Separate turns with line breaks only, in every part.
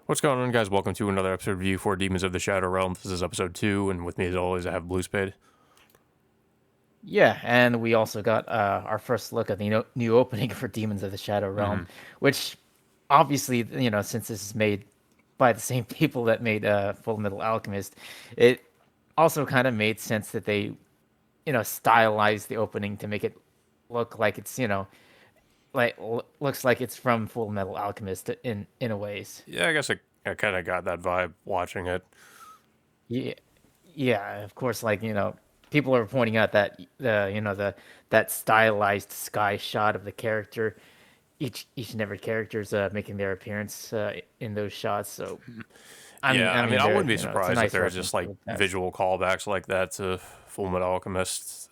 What's going on, guys? Welcome to another episode of View for Demons of the Shadow Realm. This is episode 2, and with me, as always, I have Blue Spade.
Yeah, and we also got our first look at the new opening for Demons of the Shadow Realm,
Hmm.
which obviously, since this is made by the same people that made Full Metal Alchemist, it also kind of made sense that they, stylized the opening to make it look like it's, looks like it's from Full Metal Alchemist in a ways.
Yeah, I guess I kind of got that vibe watching it.
Yeah, yeah, of course, people are pointing out that that stylized sky shot of the character, each and every character's making their appearance in those shots. So I mean,
Yeah,
I
I mean,
mean,
I
they're
wouldn't be
it's a
surprised if
nice
there was
reference
just
to
like
the past.
visual callbacks like that to Full Metal Alchemist.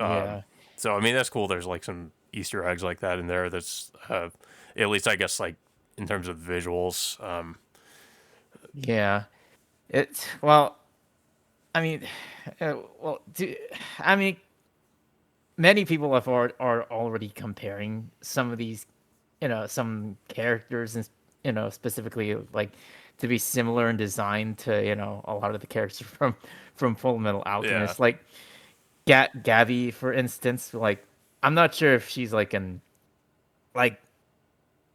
Yeah,
So I mean, that's cool. There's like some Easter eggs like that in there. That's at least I guess like in terms of visuals.
yeah. It's well, I mean, well, I mean, many people are already comparing some of these, some characters and specifically like to be similar in design to a lot of the characters from Full Metal
Yeah.
Alchemist. Like Gabby, for instance. Like I'm not sure if she's like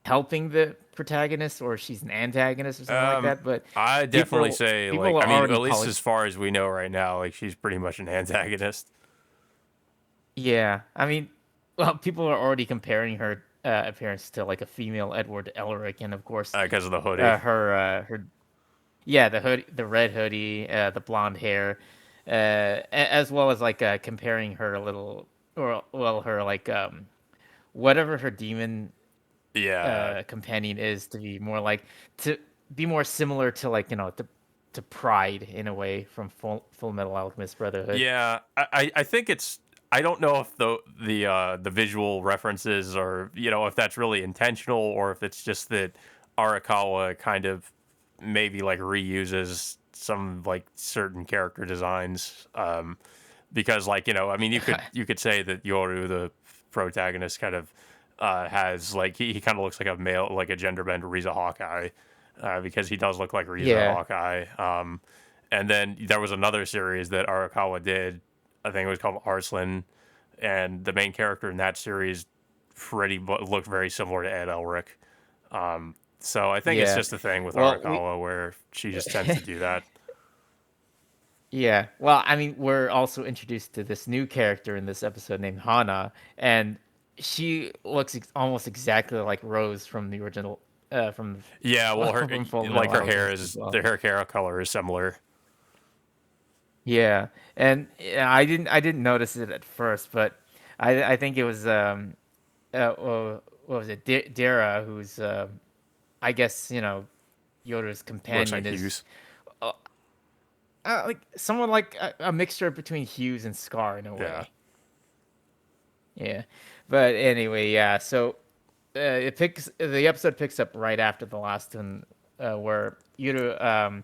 helping the protagonist or she's an antagonist or something like
Um,
that. But
I definitely
people
say
people
like
are
I mean,
already
at least
calling.
as far as we know right now, like she's pretty much an antagonist
Yeah, I mean, well, people are already comparing her appearance to like a female Edward Elric, and of course,
because of the hoodie.
her yeah, the hood, the red hoodie, the blonde hair, as well as comparing her a little, or well, her whatever her demon
Yeah,
companion is to be more like to be more similar to to Pride in a way from Full Metal Alchemist Brotherhood.
yeah. I think it's. I don't know if the visual references are if that's really intentional or if it's just that Arakawa kind of maybe like reuses some like certain character designs. Because like I mean you could say that Yoru the protagonist kind of has like he kind of looks like a male like a gender bend Riza Hawkeye because he does look like Riza
Yeah,
Hawkeye. And then there was another series that Arakawa did. I think it was called Arslan, and the main character in that series looked very similar to Ed Elric. So I think it's
yeah.
just a thing with
Well, we
Arakawa where she just tends to do that.
Yeah. Well, I mean, we're also introduced to this new character in this episode named Hana, and she looks almost exactly like Rose from the original, from
Yeah, well, her
from Full Metal
like her hair
Alchemist as
is
well.
her hair color is similar.
Yeah, and yeah, I didn't notice it at first, but I think it was what was it, Dara, who's I guess Yoda's
Looks like
companion is
Hughes.
uh, like someone like a mixture between Hughes and Scar in a
Yeah.
way. Yeah, but anyway, yeah. So the episode picks up right after the last one, where Yuta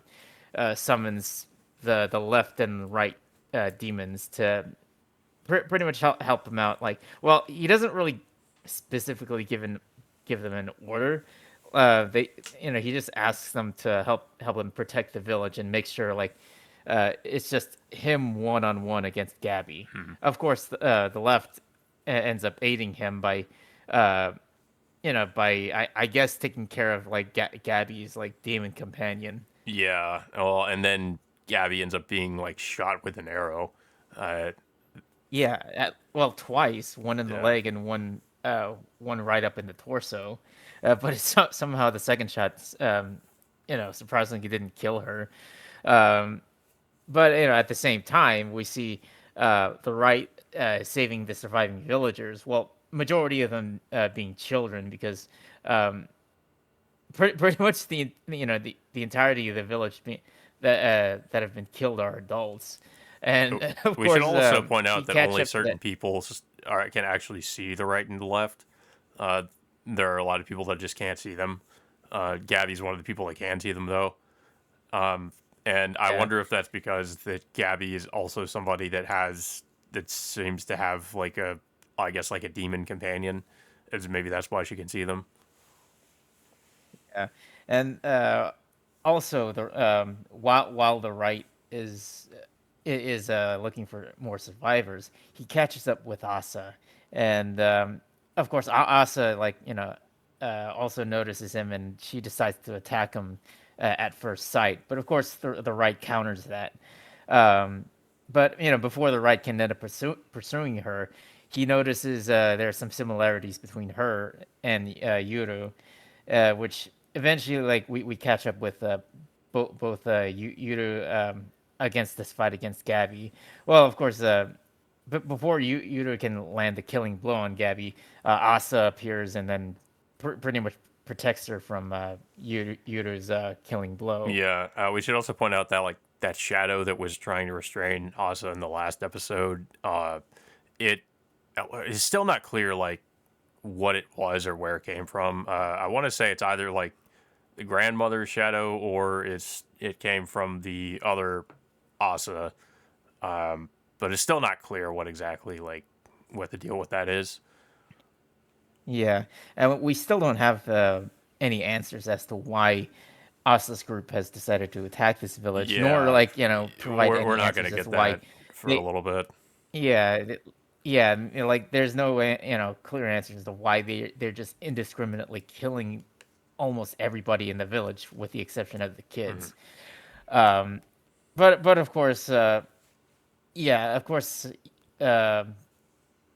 summons the left and right demons to pretty much help him out. Like, well, he doesn't really specifically give them an order. They he just asks them to help him protect the village and make sure it's just him one on one against Gabby.
Hmm.
Of course, the left ends up aiding him by, uh, I guess taking care of like Gabby's like demon companion.
Yeah. Well, and then Gabby ends up being like shot with an arrow. Uh,
Yeah, well, twice, one in the
yeah.
leg and one right up in the torso. But somehow the second shot, surprisingly didn't kill her. Um, but at the same time, we see the right saving the surviving villagers. Well, majority of them being children, because um, pretty much the entirety of the village that have been killed are adults, and of
We should
course
also point
we
out that
catch
only
up to
certain
that.
people can actually see the right and the left. Uh, there are a lot of people that just can't see them. Gabby's one of the people that can see them though. Um, and I
Yeah.
wonder if that's because that Gabby is also somebody that seems to have like I guess like a demon companion. As maybe that's why she can see them.
Yeah. And also, while the right is looking for more survivors, he catches up with Asa, and of course, Asa also notices him, and she decides to attack him at first sight. But of course, the right counters that. Um, but before the right can end up pursuing her, he notices there are some similarities between her and Yuru, which eventually, like, we catch up with both Yuru against this fight against Gabby. Well, of course, but before Yuru can land the killing blow on Gabby, Asa appears and then pretty much protects her from Yuru's killing blow.
Yeah, we should also point out that like that shadow that was trying to restrain Asa in the last episode, it is still not clear like what it was or where it came from. I want to say it's either like the grandmother's shadow or it came from the other Asa, but it's still not clear what exactly like what the deal with that is.
Yeah, and we still don't have any answers as to why Asa's group has decided to attack this village, nor
Yeah,
provide
we're
any
not gonna
answers as
get
to why
that for a
they.
little bit.
Yeah, yeah, like there's no clear answers as to why they're just indiscriminately killing almost everybody in the village, with the exception of the
Mhm.
kids. Um, but of course, yeah, of course, uh,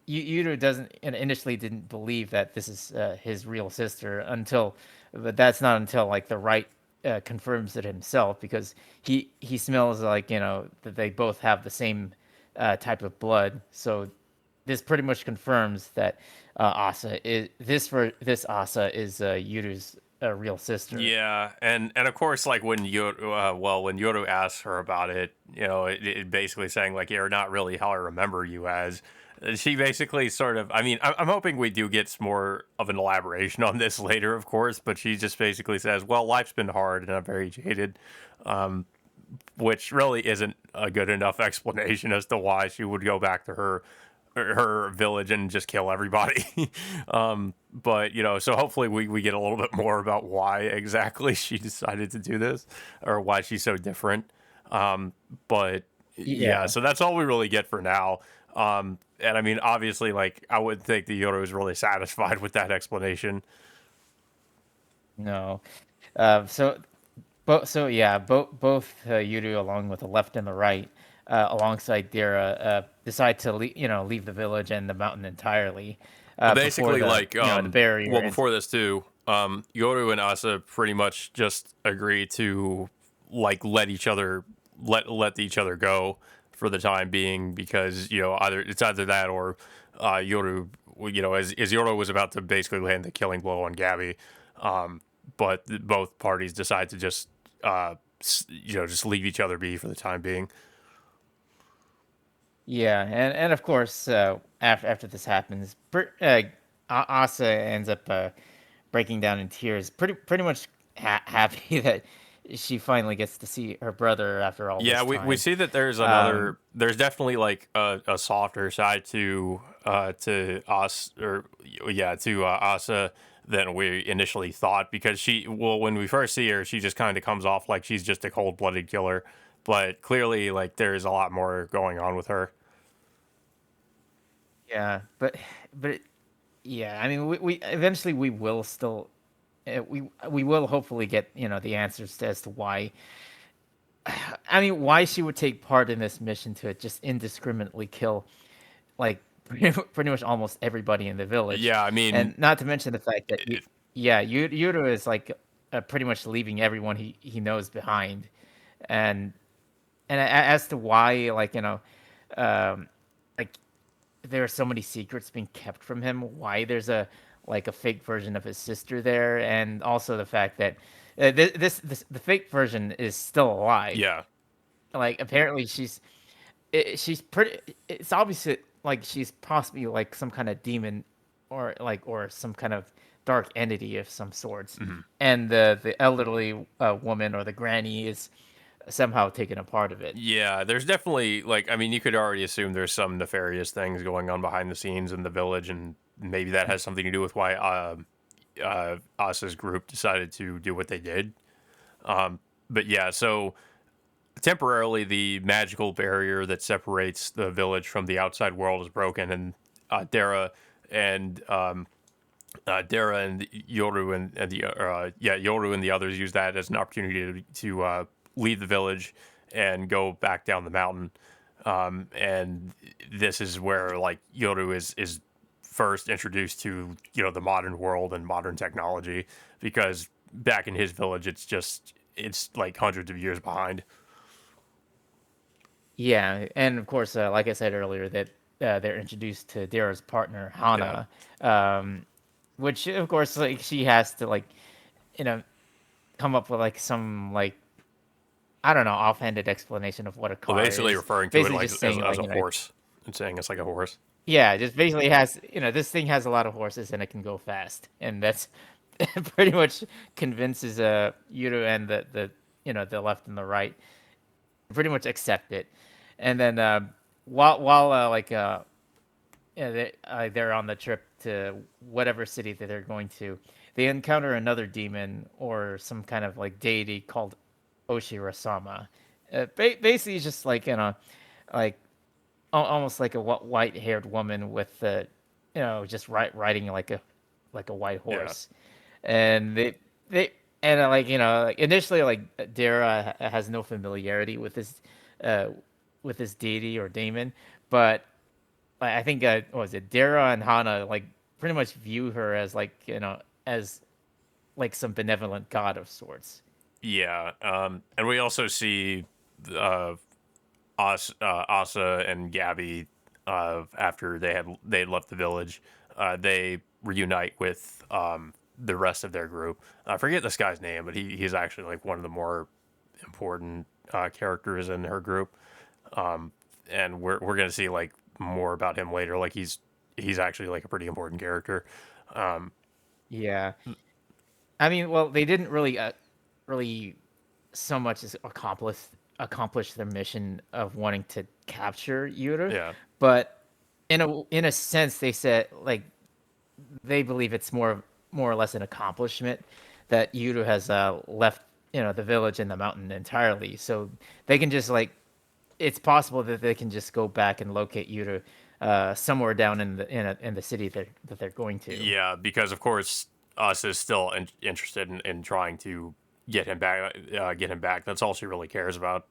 Yuto doesn't initially didn't believe that this is his real sister until, but that's not until like the right confirms it himself, because he smells like that they both have the same type of blood. So this pretty much confirms that Asa is for this Asa is Yuto's real sister.
Yeah, and of course, like when when Yoru asks her about it, it basically saying like you're not really how I remember you as. She basically sort of, I mean, I'm hoping we do get more of an elaboration on this later, of course, but she just basically says, "Well, life's been hard and I'm very jaded," which really isn't a good enough explanation as to why she would go back to her village and just kill everybody. But so hopefully we get a little bit more about why exactly she decided to do this or why she's so different. But yeah,
Yeah.
so that's all we really get for now. And I mean, obviously, like I would think the Yoda was really satisfied with that explanation.
No. So yeah, both Yuru, along with the left and the right, alongside Dira, decide to leave the village and the mountain entirely before
Basically, like
the barrier
well,
ends.
before this too, Yoru and Asa pretty much just agree to like let each other go for the time being because either that or Yoru, as Yoru was about to basically land the killing blow on Gabby, but both parties decide to just just leave each other be for the time being.
Yeah, and of course, after this happens, Asa ends up breaking down in tears, pretty much happy that she finally gets to see her brother after all
Yeah,
this
we
time.
see that
Um,
there's definitely like a softer side to us or yeah to Asa than we initially thought because when we first see her she just kind of comes off like she's just a cold blooded killer, but clearly like there's a lot more going on with her.
yeah, but yeah, I mean, we eventually we will still we will hopefully get the answers as to why. I mean, why she would take part in this mission to just indiscriminately kill like pretty much almost everybody in the village,
Yeah, I mean,
and not to mention the fact that
it,
yeah, Yuta is like pretty much leaving everyone he knows behind, and as to why, um, like there are so many secrets being kept from him, why there's a fake version of his sister there, and also the fact that this the fake version is still alive.
yeah.
Like apparently she's pretty. It's obviously like she's possibly like some kind of demon, or some kind of dark entity of some sorts,
Mhm.
and the elderly woman or the granny is somehow taken a part of it.
Yeah, there's definitely like I mean you could already assume there's some nefarious things going on behind the scenes in the village and maybe that has something to do with why Asa's group decided to do what they did. But yeah, so temporarily the magical barrier that separates the village from the outside world is broken, and and Dara and Yoru and the Yoru and the others use that as an opportunity to leave the village and go back down the mountain. And this is where like Yoru is first introduced to the modern world and modern technology, because back in his village it's like hundreds of years behind.
Yeah, and of course, like I said earlier, that they're introduced to Dara's partner
Yeah.
Hana, which of course, like she has to like, you know, come up with like some like I don't know offhanded explanation of what a
Well,
car
basically
is.
referring to it
Basically,
like
just saying
as
like
a horse and saying it's like a horse.
yeah, just basically has this thing has a lot of horses and it can go fast, and that's pretty much convinces Yuru and the the left and the right pretty much accept it, and then while yeah, they're on the trip to whatever city that they're going to, they encounter another demon or some kind of like deity called Oshirasama. Basically, it's just like like almost like a white-haired woman with just riding like a white
Yeah.
horse, and they and like like initially like Dara has no familiarity uh with this deity or daemon, but I think what was it Dara and Hana like pretty much view her as like as like some benevolent god of sorts.
Yeah. And we also see uh, Asa and Gabby, after they left the village, they reunite with the rest of their group. I forget this guy's name, but he's actually like one of the more important characters in her group. And we're gonna see like more about him later. Like he's actually like a pretty important character. Um,
Yeah, I mean, well, they didn't really so much as accomplish their mission of wanting to capture Yura,
yeah.
but in a sense, they said like they believe it's more or less an accomplishment that Yuru has left the village and the mountain entirely, so they can just like it's possible that they can just go back and locate Yuru somewhere down in the city that they're going to.
Yeah, because of course us is still interested in trying to get him back. Get him back. That's all she really cares about.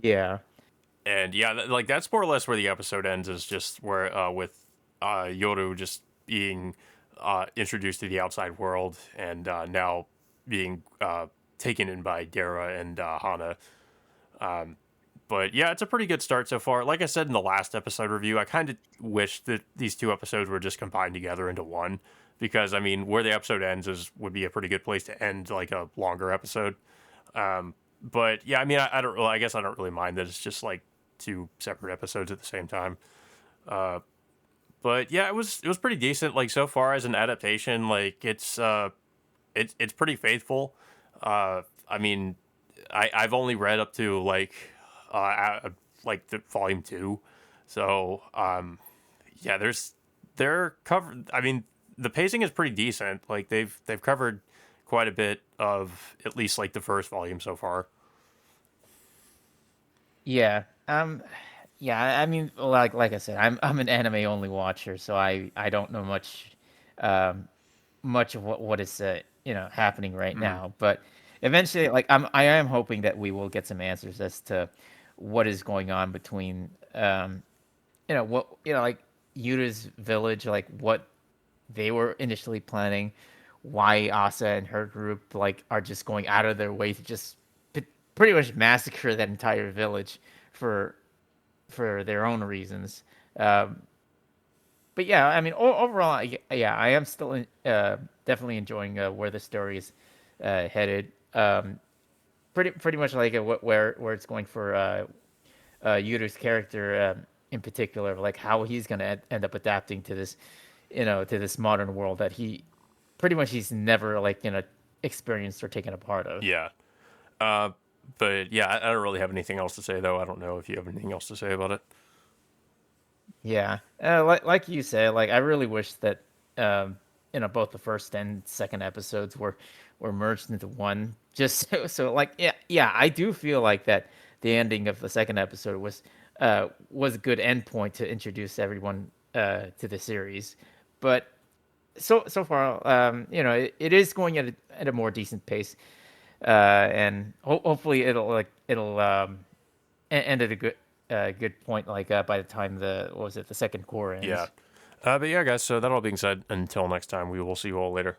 Yeah.
And yeah, like that's more or less where the episode ends. Is just where with Yoru just being introduced to the outside world, and now being taken in by Dara and Hana. But yeah, it's a pretty good start so far. Like I said in the last episode review, I kind of wish that these two episodes were just combined together into one, because I mean, where the episode ends is would be a pretty good place to end like a longer episode. But yeah, I mean, I don't really, I guess I don't really mind that it's just like two separate episodes at the same time. But yeah, it was pretty decent. Like so far as an adaptation, like it's pretty faithful. I mean, I've only read up to like the volume two, so yeah, they're covered. I mean, the pacing is pretty decent. Like they've covered quite a bit of at least like the first volume so far.
Yeah. Yeah, I mean like I said, I'm an anime only watcher, so I don't know um much of what is happening right
Mm,
now, but eventually like I am hoping that we will get some answers as to what is going on between what like Yuta's village, like what they were initially planning, why Asa and her group like are just going out of their way to just pretty much massacre that entire village for their own reasons. Um, but yeah, I mean, overall, yeah, I am still definitely enjoying where the story is headed. Pretty much like where it's going for Yuta's character in particular, like how he's gonna end up adapting to this, to this modern world that he's never like experienced or taken a part of.
yeah. Uh, but yeah, I don't really have anything else to say though. I don't know if you have anything else to say about it.
Yeah, like you said, like I really wish that. both the first and second episodes were merged into one. Just like yeah, I do feel like that the ending of the second episode was a good endpoint to introduce everyone to the series. But so far, it is going at a more decent pace, and hopefully it'll end at a good point. Like by the time the second core
Yeah.
ends.
But yeah, guys. So that all being said, until next time, we will see you all later.